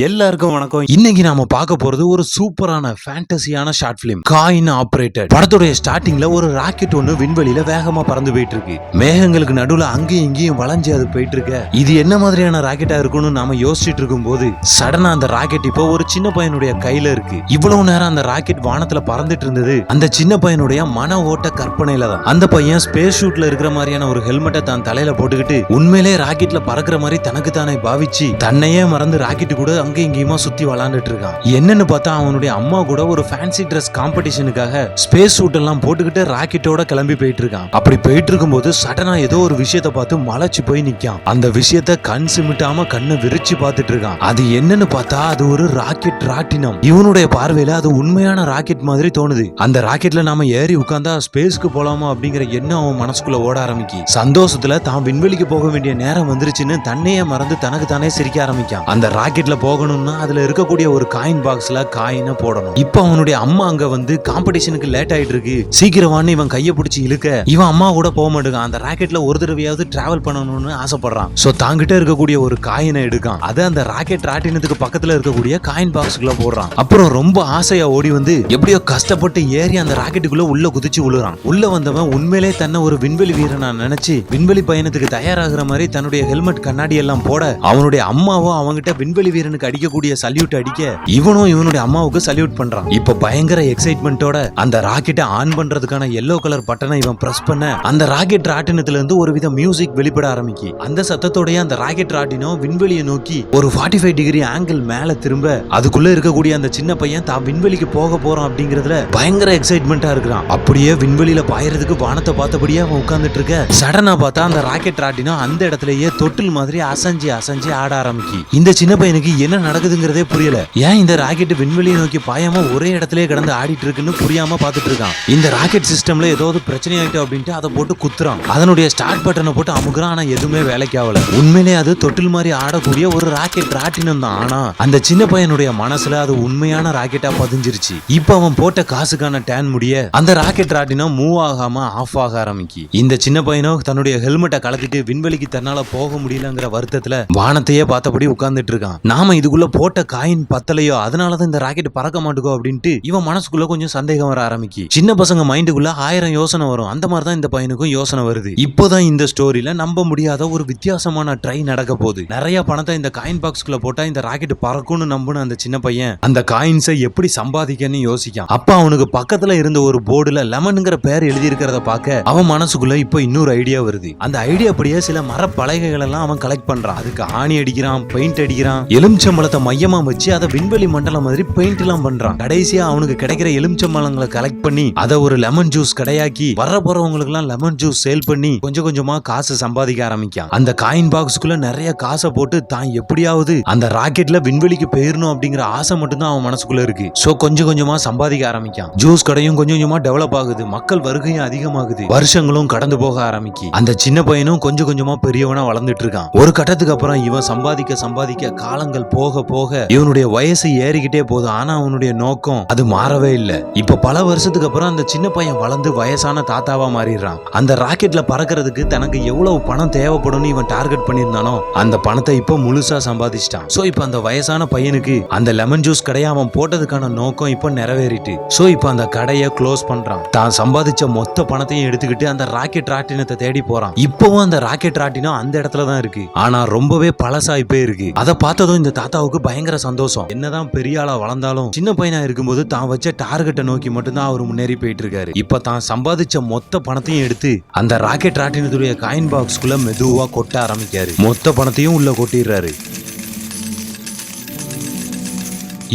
எல்லாருக்கும் வணக்கம். இன்னைக்கு நாம பார்க்க போறது ஒரு சூப்பரான ஃபேண்டசியான ஷார்ட் பிலிம் காயின் ஆபரேட்டட். படத்துடைய ஸ்டார்டிங்ல ஒரு ராக்கெட் ஒன்னு விண்வெளியில வேகமா பறந்து போயிட்டு இருக்கு. மேகங்களுக்கு நடுவுல அங்கேயும் இங்கேயும் வளைஞ்சு அது போயிட்டு இருக்கு. இது என்ன மாதிரியான ராக்கெட்டா இருக்கும்னு நாம யோசிச்சுட்டு இருக்கும் போது சடனா அந்த ராக்கெட் இப்போ ஒரு சின்ன பையனுடைய கையில இருக்கு. இவ்வளவு நேரம் அந்த ராக்கெட் வானத்துல பறந்துட்டு இருந்தது அந்த சின்ன பையனுடைய மன ஓட்ட கற்பனையில தான். அந்த பையன் ஸ்பேஸ் ஷூட்ல இருக்கிற மாதிரியான ஒரு ஹெல்மெட்டை தான் தலையில போட்டுக்கிட்டு உண்மையிலே ராக்கெட்ல பறக்கிற மாதிரி தனக்கு தானே பாவிச்சு தன்னையே மறந்து ராக்கெட் கூட அங்க இங்கேயுமா சுத்தி விளையாண்டுட்டு இருக்கான். என்னன்னு பார்த்தா அவனுடைய அம்மா கூட ஒரு ஃபேன்சி ட்ரெஸ் காம்படிஷனுக்காக ஸ்பேஸ் சூட் எல்லாம் போட்டுக்கிட்டு ராக்கெட்டோட கிளம்பி போயிட்டு இருக்கான். அப்படி போயிட்டு இருக்கும்போது சடனா ஏதோ ஒரு விஷயத்த பார்த்து மலைச்சு போய் நிக்கான். அந்த விஷயத்த கண் சிமிட்டாம கண்ணை விரிச்சு பார்த்துட்டு இருக்கான். அது என்னன்னு பார்த்தா அது ஒரு ராக்கெட் ராட்டினம். இவனுடைய பார்வையில அது உண்மையான ராக்கெட் மாதிரி தோணுது. அந்த ராக்கெட்ல நாம ஏறி உட்கார்ந்தா ஸ்பேஸ்க்கு போலாமா அப்படிங்கிற எண்ணம் அவன் மனசுக்குள்ள ஓட ஆரம்பிக்கி. சந்தோஷத்துல தான் விண்வெளிக்கு போக வேண்டிய நேரம் வந்துருச்சுன்னு தன்னையே மறந்து தனக்கு தானே சிரிக்க ஆரம்பிக்கான். அந்த ராக்கெட்ல போகணும்னா அதுல இருக்கக்கூடிய ஒரு காயின் பாக்ஸ்ல காயினை போடணும். இப்ப அவனுடைய அம்மா அங்க வந்து காம்படிஷனுக்கு லேட் ஆயிட்டு இருக்கு, சீக்கிரமானு இவன் கைய பிடிச்சி இழுக்க இவன் அம்மா கூட போக மாட்டேங்கான். அந்த ராக்கெட்ல ஒரு தடவையாவது டிராவல் பண்ணணும்னு ஆசைப்படுறான். சோ தாங்கிட்ட இருக்கக்கூடிய ஒரு காயினை எடுக்கான். அதை அந்த ராக்கெட் ராட்டினத்துக்கு பக்கத்துல இருக்கக்கூடிய காயின் பாக்ஸ்க்குள்ள போடுறான். அப்புறம் ரொம்ப ஆசையா ஓடி வந்து எப்படியோ கஷ்டப்பட்டு ஏறி அந்த ராக்கெட்டுக்குள்ள உள்ள குதிச்சு விழுறான். உள்ள வந்தவன் உண்மையிலே தன்னை ஒரு விண்வெளி வீரனா நினைச்சு விண்வெளி பயணத்துக்கு தயாராகிற மாதிரி தன்னுடைய ஹெல்மெட் கண்ணாடி எல்லாம் போட அவனுடைய அம்மாவோ அவங்கிட்ட விண்வெளி வீரனுக்கு அடிக்கக்கூடிய சல்யூட் அடிக்க இவனும் இவனுடைய அம்மாவுக்கு சல்யூட் பண்றான். இப்ப பயங்கர எக்ஸைட்மெண்டோட அந்த ராக்கெட்டை ஆன் பண்றதுக்கான எல்லோ கலர் பட்டனை இவன் பிரஸ் பண்ண அந்த ராக்கெட் ராட்டினத்துல இருந்து ஒரு வித மியூசிக் வெளிப்பட ஆரம்பிக்கு. அந்த சத்தத்தோடய அந்த ராக்கெட் ராட்டினம் விண்வெளியை நோக்கி ஒரு 45 டிகிரி ஆங்கிள் மேல திரும்ப அதுக்குள்ள இருக்கக்கூடிய அந்த சின்ன பையன் தான் விண்வெளிக்கு போக போறான் அப்படிங்கறதுல பயங்கர எக்ஸைட்மெண்டா இருக்கிறான். அப்படியே விண்வெளியில பாயறதுக்கு வானத்தை பார்த்தபடியே அவன் உட்கார்ந்துட்டு இருக்க சடனா பார்த்தா அந்த ராக்கெட் ராட்டினம் அந்த இடத்துலயே தொட்டில் மாதிரி அசைஞ்சு அசைஞ்சு ஆட ஆரம்பிக்கு. இந்த சின்ன பையனுக்கு என்ன நடக்குதுங்கிறதே புரியல. ஏன் இந்த ராக்கெட் விண்வெளியை நோக்கி பாயாம ஒரே இடத்துல கிடந்து ஆடிட்டு இருக்குன்னு புரியாம பாத்துட்டு இருக்கான். இந்த ராக்கெட் சிஸ்டம்ல ஏதாவது பிரச்சனை ஆயிட்டு அப்படின்ட்டு அதை போட்டு குத்துறான். அதனுடைய ஸ்டார்ட் பட்டனை போட்டு அமுக்குறான். ஆனா எதுவுமே வேலைக்கு ஆகல. உண்மையிலே அது தொட்டில் மாதிரி ஆடக்கூடிய ஒரு ராக்கெட் ராட்டினம் தான். ஆனா அந்த சின்ன பையனுடைய மனசுல அது உண்மையான ராக்கெட்டா பதிஞ்சிருச்சு. இப்ப அவன் போட்ட காசுக்கான டேன் முடிய அந்த ராக்கெட் ராட்டினம் மூவ் ஆகாம ஆஃப் ஆக ஆரம்பிக்கு. இந்த சின்ன பையனும் தன்னுடைய ஹெல்மெட்டை கலத்திட்டு விண்வெளிக்கு தன்னால போக முடியலங்கிற வருத்தத்துல வானத்தையே பார்த்தபடி உட்கார்ந்துட்டு இருக்கான். நாம இதுக்குள்ள போட்ட காயின் பத்தலையோ அதனாலதான் இந்த ராக்கெட் பறக்க மாட்டுக்கோ அப்படின்ட்டு இவன் மனசுக்குள்ள கொஞ்சம் சந்தேகம் வர ஆரம்பிக்கு. சின்ன பசங்க மைண்டுக்குள்ள 1000 யோசனை வரும். அந்த மாதிரிதான் இந்த பையனுக்கும் யோசனை வருது. இப்போதான் இந்த ஸ்டோரியில நம்ப முடியாத ஒரு வித்தியாசமான ட்ரை நடக்க போகுது. நிறைய பணத்தை இந்த காயின் பாக்ஸ்குள்ள போட்டா இந்த ராக்கெட் பறக்கும்னு நம்புன அந்த சின்ன பையன் அந்த காயின்ஸை எப்படி சம்பாதிக்கன்னு யோசிக்கான். அப்ப அவனுக்கு பக்கத்துல இருந்த ஒரு போர்டுல லெமன்ங்கிற பேர் எழுதி இருக்கிறத பார்க்க அவன் மனசுக்குள்ள இப்போ இன்னொரு ஐடியா வருது. அந்த ஐடியா அப்படியே சில மரப்பலகைகள் எல்லாம் அவன் கலெக்ட் பண்றான். அதுக்கு ஆணி அடிக்கிறான், பெயிண்ட் அடிக்கிறான், எலுமிச்சம்பழத்தை மையமா வச்சு அதை விண்வெளி மண்டலம் மாதிரி பெயிண்ட் எல்லாம் பண்றான். கடைசியா அவனுக்கு கிடைக்கிற எலுமிச்சம்பழங்களை கலெக்ட் பண்ணி அதை ஒரு லெமன் ஜூஸ் கடையாக்கி வர போறவங்களுக்கு எல்லாம் லெமன் ஜூஸ் சேல் பண்ணி கொஞ்சம் கொஞ்சமா காசு சம்பாதிக்க ஆரம்பிக்கான். அந்த காயின் பாக்ஸ்க்குள்ள நிறைய காசை போட்டு தான் எப்படியாவது அந்த ராக்கெட்ல விண்வெளிக்கு போயிடணும் அப்படிங்கிற ஆசை மட்டும்தான் அவன் மனசுக்குள்ள இருக்கு. சோ கொஞ்சம் கொஞ்சமா சம்பாதிக்க ஆரம்பிக்கான். ஜூஸ் கடையும் கொஞ்சம் கொஞ்சமா டெவலப் ஆகுது. மக்கள் வருகையும் அதிகமாகுது. வருஷங்களும் கடந்து போக ஆரம்பிக்கு. அந்த சின்ன பையனும் கொஞ்சம் கொஞ்சமா பெரியவனா வளர்ந்துட்டு இருக்கான். ஒரு கட்டத்துக்கு அப்புறம் இவன் சம்பாதிக்க சம்பாதிக்க காலங்கள் போக போக இவனுடைய வயசு ஏறிக்கிட்டே போகுது. ஆனா அவனுடைய நோக்கம் அது மாறவே இல்லை. இப்ப பல வருஷத்துக்கு அப்புறம் அந்த சின்ன பையன் வளர்ந்து வயசான தாத்தாவா மாறிடுறான். அந்த ராக்கெட்ல பறக்கிறதுக்கு தனக்கு எவ்வளவு பணம் தேவைப்படும் இவன் டார்கெட் பண்ணியிருந்தானோ அந்த பணத்தை இப்ப முழுசா சம்பாதிச்சிட்டான். சோ இப்ப அந்த வயசான பையனுக்கு அந்த லெமன் ஜூஸ் கடையை அவன் போட்டதுக்கான நோக்கம் இப்ப நிறைவேறிட்டு. சோ இப்ப அந்த கடையை க்ளோஸ் பண்றான். தான் சம்பாதிச்ச மொத்த பணத்தையும் எடுத்துக்கிட்டு அந்த ராக்கெட் ராட்டினத்தை தேடி போறான். இப்பவும் அந்த ராக்கெட் ராட்டினம் அந்த இடத்துல தான் இருக்கு. ஆனா ரொம்பவே பழசாய் போயிருக்கு. அதை பார்த்ததும் இந்த தாத்தாவுக்கு பயங்கர சந்தோஷம். என்னதான் பெரிய ஆளா வளர்ந்தாலும் சின்ன பையனா இருக்கும்போது தான் வச்ச டார்கெட்டை நோக்கி மட்டும்தான் அவர் முன்னேறி போயிட்டு இருக்காரு. இப்ப தான் சம்பாதிச்ச மொத்த பணத்தையும் எடுத்து அந்த ராக்கெட் ராட்டினத்துடைய காயின் பாக்ஸ்குள்ள மெதுவா கொட்ட ஆரம்பிக்காரு. மொத்த பணத்தையும் உள்ள கொட்டிடுறாரு.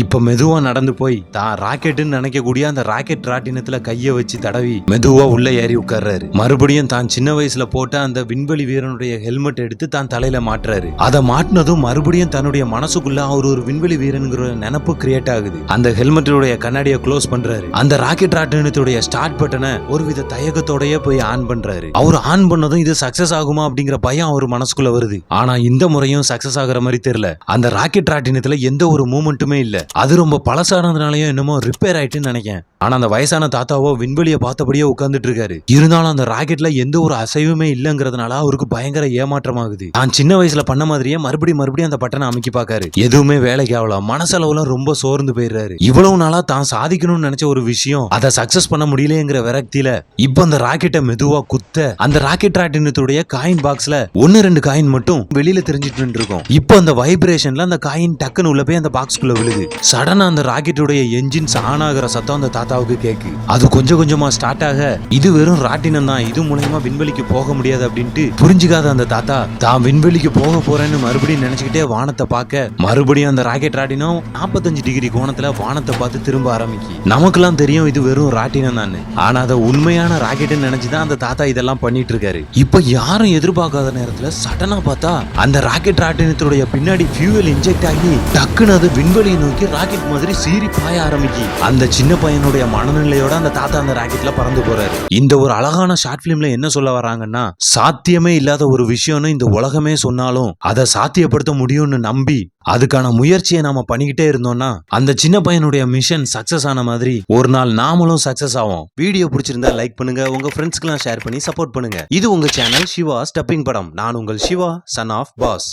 இப்ப மெதுவா நடந்து போய் தான் ராக்கெட்னு நினைக்கக்கூடிய அந்த ராக்கெட் ராட்டினத்துல கைய வச்சு தடவி மெதுவா உள்ள ஏறி உட்கார்றாரு. மறுபடியும் தான் சின்ன வயசுல போட்ட அந்த விண்வெளி வீரனுடைய ஹெல்மெட் எடுத்து தான் தலையில மாட்டுறாரு. அதை மாட்டினதும் மறுபடியும் தன்னுடைய மனசுக்குள்ள அவர் ஒரு விண்வெளி வீரனுங்கிற நினைப்பு கிரியேட் ஆகுது. அந்த ஹெல்மெட்டுடைய கண்ணாடியை க்ளோஸ் பண்றாரு. அந்த ராக்கெட் ராட்டினத்துடைய ஸ்டார்ட் பட்டனை ஒருவித தயக்கத்தோடய போய் ஆன் பண்றாரு. அவர் ஆன் பண்ணதும் இது சக்சஸ் ஆகுமா அப்படிங்கிற பயம் அவர் மனசுக்குள்ள வருது. ஆனா இந்த முறையும் சக்சஸ் ஆகுற மாதிரி தெரியல. அந்த ராக்கெட் ராட்டினத்துல எந்த ஒரு மூமெண்ட்டுமே இல்ல. அது ரொம்ப பழசானதுனாலயும் என்னமோ ரிப்பேர் ஆயிட்டுன்னு நினைக்கிறேன். ஆனா அந்த வயசான தாத்தாவோ விண்வெளியை பார்த்தபடியே உட்கார்ந்துட்டு இருக்காரு. இருந்தாலும் அந்த ராக்கெட்ல எந்த ஒரு அசைவுமே இல்லங்கிறதுனால அவருக்கு பயங்கர ஏமாற்றமாகுது. தான் சின்ன வயசுல பண்ண மாதிரியே மறுபடியும் அந்த பட்டனை அமைக்கி பாக்காரு. எதுவுமே வேலைக்கு ஆகல. மனசளவுல ரொம்ப சோர்ந்து போயிடுறாரு. இவ்வளவு நாளா தான் சாதிக்கணும்னு நினைச்ச ஒரு விஷயம் அதை சக்சஸ் பண்ண முடியலங்கிற விரக்தியில இப்ப அந்த ராக்கெட்டை மெதுவா குத்த அந்த ராக்கெட் ராட்டினத்துடைய காயின் பாக்ஸ்ல 1-2 காயின் மட்டும் வெளியில தெரிஞ்சிட்டு இருக்கும். இப்ப அந்த வைப்ரேஷன்ல அந்த காயின் டக்குன்னு உள்ள போய் அந்த பாக்ஸ்குள்ள விழுது. சடனா அந்த ராக்கெட்டுடைய என்ஜின்ஸ் ஆன் ஆகிற சத்தம் அந்த தாத்தாவுக்கு கேக்கு. அது கொஞ்சம் கொஞ்சமா ஸ்டார்ட் ஆக இது வெறும் ராட்டினம் தான், இது மூலமா விண்வெளிக்கு போக முடியாது அப்படின்ட்டு புரிஞ்சுக்காத அந்த தாத்தா தான் விண்வெளிக்கு போக போறேன்னு மறுபடியும் நினைச்சுக்கிட்டே வானத்தை பார்க்க மறுபடியும் அந்த ராக்கெட் ராட்டினம் 45 டிகிரி கோணத்துல வானத்தை பார்த்து திரும்ப ஆரம்பிக்கு. நமக்கெல்லாம் தெரியும் இது வெறும் ராட்டினம் தான். ஆனா அதை உண்மையான ராக்கெட்னு நினைச்சுதான் அந்த தாத்தா இதெல்லாம் பண்ணிட்டு இருக்காரு. இப்ப யாரும் எதிர்பார்க்காத நேரத்துல சடனா பார்த்தா அந்த ராக்கெட் ராட்டினத்துடைய பின்னாடி ஃபியூவல் இன்ஜெக்ட் ஆகி டக்குன்னு அது விண்வெளியை நோக்கி ராக்கெட் மாதிரி சீறி பாய ஆரம்பிக்கு. அந்த சின்ன பையனுடைய மனநிலையோட அந்த தாத்தா அந்த ராக்கெட்ல பறந்து போறாரு. இந்த ஒரு அழகான ஷார்ட் பிலிம்ல என்ன சொல்ல வராங்கன்னா, சாத்தியமே இல்லாத ஒரு விஷயம்னு இந்த உலகமே சொன்னாலும் அதை சாத்தியப்படுத்த முடியும்னு நம்பி அதுக்கான முயற்சியை நாம பண்ணிக்கிட்டே இருந்தோம்னா அந்த சின்ன பையனுடைய மிஷன் சக்சஸ் ஆன மாதிரி ஒரு நாள் நாமளும் சக்சஸ் ஆகும். வீடியோ பிடிச்சிருந்தா லைக் பண்ணுங்க, உங்க ஃப்ரெண்ட்ஸ்க்கு ஷேர் பண்ணி சப்போர்ட் பண்ணுங்க. இது உங்க சேனல் சிவா ஸ்டப்பிங் படம். நான் உங்கள் சிவா, சன் ஆஃப் பாஸ்.